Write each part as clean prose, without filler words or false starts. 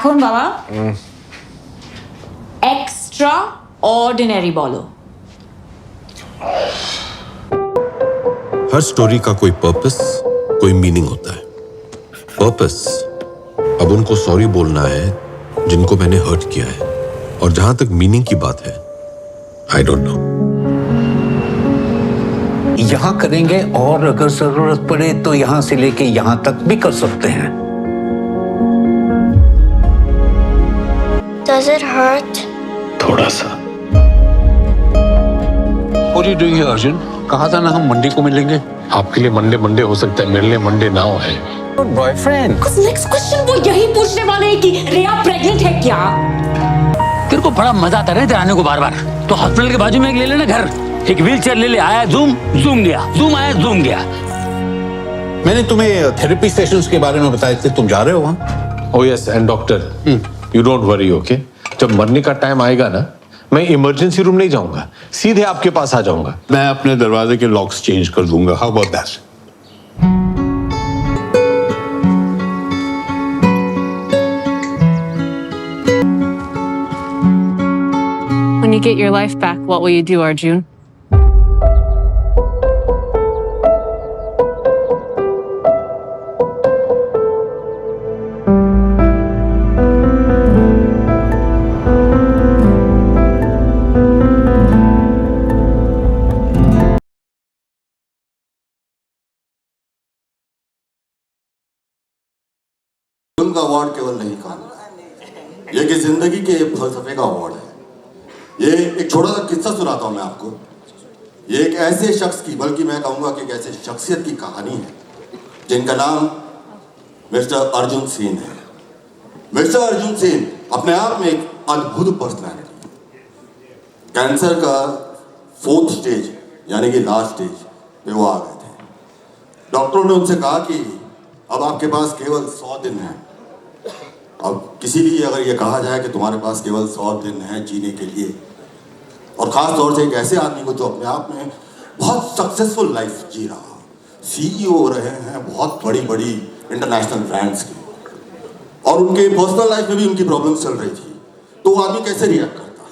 এখন বাবা extra ordinary बोलो। हर स्टोरी का कोई पर्पस, कोई मीनिंग होता है। पर्पस अब उनको सॉरी बोलना है जिनको मैंने हर्ट किया है, और जहां तक मीनिंग की बात है, आई डोंट नो। यहां करेंगे और अगर जरूरत पड़े तो यहां से लेके यहां तक भी कर सकते हैं। Does it hurt? थोड़ा सा। What are you doing here, Arjun? कहा था ना हम मंडे को मिलेंगे। आपके लिए मंडे मंडे हो सकता है, मेरे लिए मंडे ना हो है। बॉयफ्रेंड। नेक्स्ट क्वेश्चन वो यही पूछने वाले हैं कि रिया प्रेग्नेंट है क्या? तेरे को बड़ा मजा आता है इधर आने को बार बार। तो हॉस्पिटल के बाजू में एक ले लेना घर, एक व्हील चेयर ले ले, आया जूम गया, जूम आया जूम गया। मैंने तुम्हें थेरेपी सेशंस के बारे में बताए थे, तुम जा रहे हो वहाँ? Oh yes, and doctor, you don't worry, okay? जब मरने का टाइम आएगा ना, मैं इमरजेंसी रूम नहीं जाऊंगा, सीधे आपके पास आ जाऊंगा। मैं अपने दरवाजे के लॉक्स चेंज कर दूंगा। How about that? When you get your life back, what will you do, Arjun? Film का अवार्ड केवल नहीं कहूँगा, ये कि जिंदगी के फलसफे का अवार्ड है। ये एक छोटा सा किस्सा सुनाता हूँ मैं आपको। ये एक ऐसे शख्स की, बल्कि मैं कहूँगा कि एक ऐसे शख्सियत की कहानी है जिनका नाम मिस्टर अर्जुन सेन है। मिस्टर अर्जुन सेन अपने आप में एक अद्भुत पर्सनैलिटी। कैंसर का 4th स्टेज यानी कि लास्ट स्टेज पे वो आ गए थे। डॉक्टरों ने उनसे कहा कि अब आपके पास केवल 100 दिन हैं। अब किसी भी अगर ये कहा जाए कि तुम्हारे पास केवल 100 दिन हैं जीने के लिए, और ख़ास तौर से एक ऐसे आदमी को जो अपने आप में बहुत सक्सेसफुल लाइफ जी रहा, CEO हो रहे हैं बहुत बड़ी बड़ी इंटरनेशनल ब्रांड्स की, और उनके पर्सनल लाइफ में भी उनकी प्रॉब्लम्स चल रही थी, तो वो आदमी कैसे रिएक्ट करता?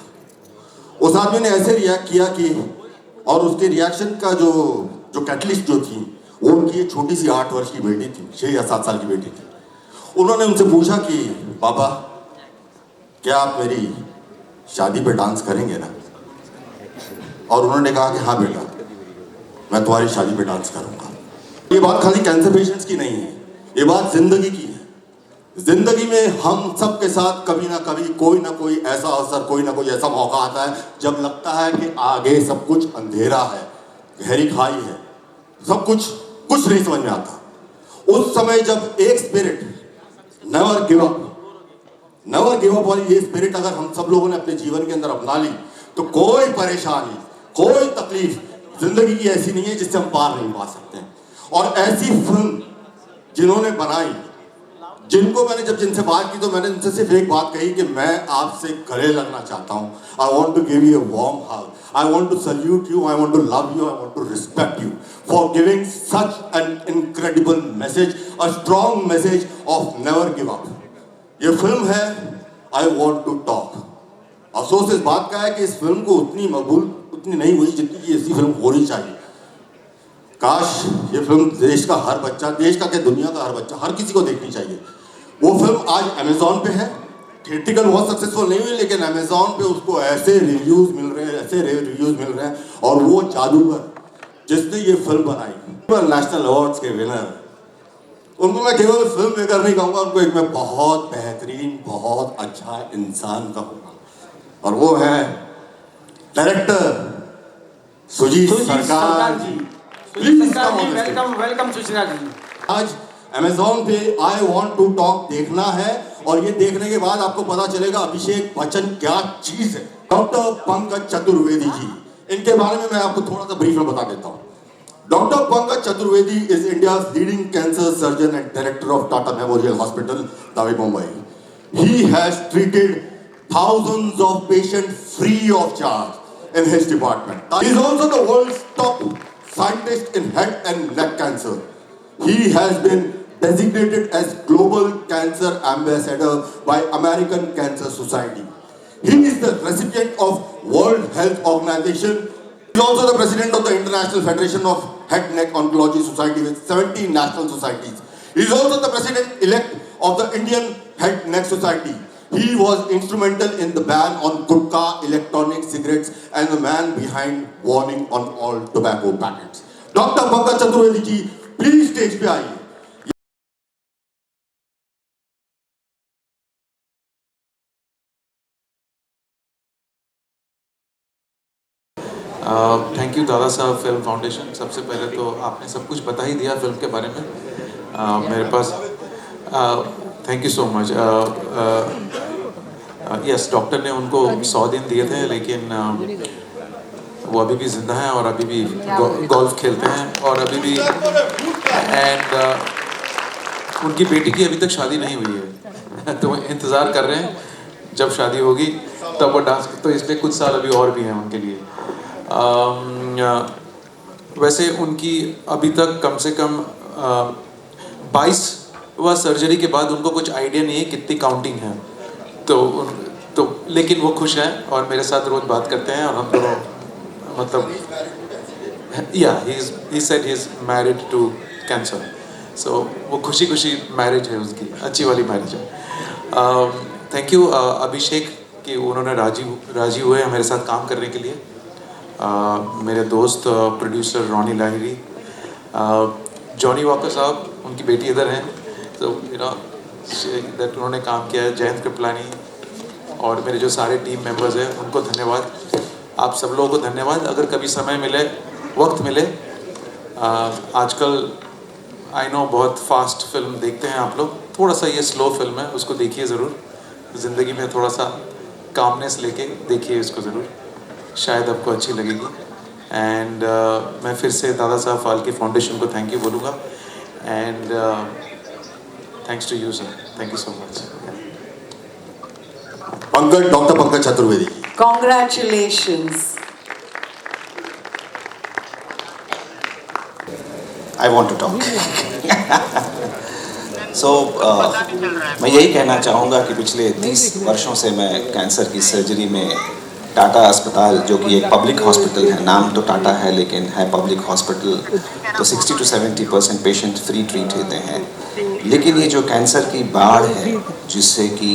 उस आदमी ने ऐसे रिएक्ट किया कि, और उसके रिएक्शन का जो कैटलिस्ट जो थी वो उनकी एक छोटी सी 8 वर्ष की बेटी थी, 6 या 7 साल की बेटी थी। उन्होंने उनसे पूछा कि पापा, क्या आप मेरी शादी पे डांस करेंगे ना? और उन्होंने कहा कि हाँ बेटा, मैं तुम्हारी शादी पे डांस करूंगा। ये बात खाली कैंसर पेशेंट्स की नहीं है, ये बात जिंदगी की है। जिंदगी में हम सब के साथ कभी ना कभी कोई ना कोई ऐसा अवसर, कोई ना कोई ऐसा मौका आता है जब लगता है कि आगे सब कुछ अंधेरा है, गहरी खाई है, सब कुछ नहीं समझ में आता। उस समय जब एक स्पिरिट, नेवर गिव अप वाली ये स्पिरिट अगर हम सब लोगों ने अपने जीवन के अंदर अपना ली, तो कोई परेशानी, कोई तकलीफ जिंदगी की ऐसी नहीं है जिससे हम पार नहीं पा सकते। और ऐसी फिल्म जिन्होंने बनाई, जिनको मैंने जब जिनसे बात की तो मैंने उनसे सिर्फ एक बात कही कि मैं आपसे गले लगना चाहता हूँ। I want to give you a warm hug, I want to salute you, I want to love you, I want to respect you for giving such an incredible message, a strong message of never give up. ये film है I want to talk. अफसोस इस बात का है कि इस film को उतनी मकबूल उतनी नहीं हुई जितनी की ऐसी फिल्म होनी चाहिए। काश ये फिल्म देश का हर बच्चा, देश का क्या दुनिया का हर बच्चा, हर किसी को देखनी चाहिए। वो फिल्म आज अमेज़ॉन पे है, थिएट्रिकल बहुत सक्सेसफुल नहीं हुई, लेकिन अमेज़ॉन पे उसको ऐसे रिव्यूज़ मिल रहे हैं, और वो जादूगर जिसने ये फिल्म बनाई, नेशनल अवार्ड्स के विनर, उनको मैं केवल फिल्म मेकर नहीं कहूँगा, उनको एक मैं बहुत बेहतरीन, बहुत अच्छा इंसान कहूँगा, और वो है डायरेक्टर सुजीत सरकार जी। वेलकम सुशीला जी। आज अमेज़ॉन पे आई वॉन्ट टू टॉक देखना है, और ये देखने के बाद आपको पता चलेगा अभिषेक बच्चन क्या चीज है। डॉक्टर पंकज चतुर्वेदी जी, इनके बारे में मैं आपको थोड़ा सा ब्रीफ में बता देता हूँ। Doctor Pankaj Chaturvedi is India's leading cancer surgeon and director of Tata memorial hospital, Navi Mumbai. He has treated thousands of patients free of charge in his department. He is also the world's top scientist in head and neck cancer. He has been designated as Global Cancer Ambassador by American Cancer Society. He is the recipient of World Health Organization. He is also the president of the International Federation of Head Neck Oncology Society with 17 national societies. He is also the president-elect of the Indian Head Neck Society. He was instrumental in the ban on gutka, electronic cigarettes, and the man behind warning on all tobacco packets. Dr. Pankaj Chaturvedi ji, please stage पे आइए. Thank you Dada Saheb film foundation. सबसे पहले तो आपने सब कुछ बता ही दिया फिल्म के बारे में. मेरे पास thank you so much. Yes, doctor ने उनको 100 दिन दिए थे, लेकिन वो अभी भी जिंदा हैं और अभी भी गोल्फ खेलते हैं और अभी भी. एंड उनकी बेटी की अभी तक शादी नहीं हुई है तो इंतज़ार कर रहे हैं जब शादी होगी तब वो डांस. तो इसमें कुछ साल अभी और भी हैं उनके लिए. वैसे उनकी अभी तक कम से कम 22वां सर्जरी के बाद उनको कुछ आइडिया नहीं है कितनी काउंटिंग है. तो लेकिन वो खुश हैं और मेरे साथ रोज बात करते हैं और हम दोनों मतलब he said he is married to cancer. So वो खुशी खुशी मैरिज है उसकी, अच्छी वाली मैरिज है. थैंक यू अभिषेक कि उन्होंने राजी हुए मेरे साथ काम करने के लिए. मेरे दोस्त producer Ronnie Lahiri, Johnny walker साहब, उनकी बेटी इधर हैं, तो दैट उन्होंने काम किया है. जयंत कृपलानी और मेरे जो सारे टीम मेंबर्स हैं उनको धन्यवाद. आप सब लोगों को धन्यवाद. अगर कभी समय मिले, वक्त मिले, आजकल आई नो बहुत फास्ट फिल्म देखते हैं आप लोग, थोड़ा सा ये स्लो फिल्म है, उसको देखिए ज़रूर. ज़िंदगी में थोड़ा सा कामनेस लेके देखिए इसको ज़रूर, शायद आपको अच्छी लगेगी. एंड मैं फिर से दादा साहब फाल्के फाउंडेशन को थैंक यू बोलूँगा. And thanks to you sir. Thank you so much. Dr. Pankaj Chaturvedi. Congratulations. I want to talk. So, मैं यही कहना चाहूँगा कि पिछले 30 वर्षों से मैं कैंसर की सर्जरी में टाटा अस्पताल, जो कि एक पब्लिक हॉस्पिटल है, नाम तो टाटा है लेकिन है पब्लिक हॉस्पिटल, तो 60 to 70% पेशेंट फ्री ट्रीट होते हैं. लेकिन ये जो कैंसर की बाढ़ है जिससे कि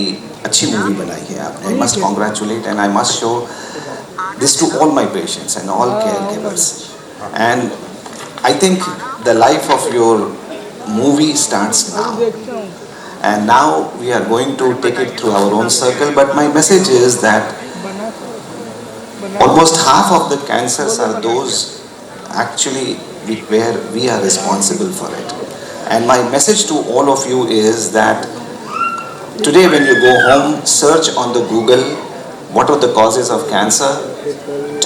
अच्छी मूवी बनाई है आपने, I must congratulate and I must show this to all my patients and all care givers. And I think the life of your movie starts now, and now we are going to take it through our own circle. But my message is that almost half of the cancers are those actually where we are responsible for it. And my message to all of you is that today when you go home, search on the Google what are the causes of cancer: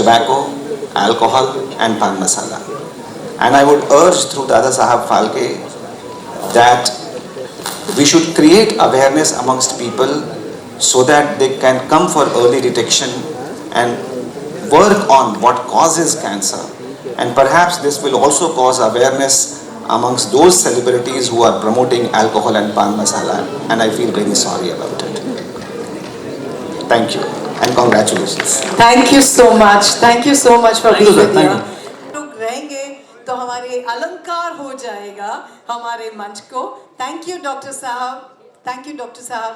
tobacco, alcohol and pan masala. And I would urge through Dada Sahab Phalke that we should create awareness amongst people so that they can come for early detection and work on what causes cancer. And perhaps this will also cause awareness amongst those celebrities who are promoting alcohol and pan masala, and I feel very sorry about it. Thank you and congratulations. Thank you so much. Thank you so much for being with us. लोग रहेंगे तो हमारे अलंकार हो जाएगा हमारे मंच को. थैंक यू डॉक्टर साहब. थैंक यू डॉक्टर साहब.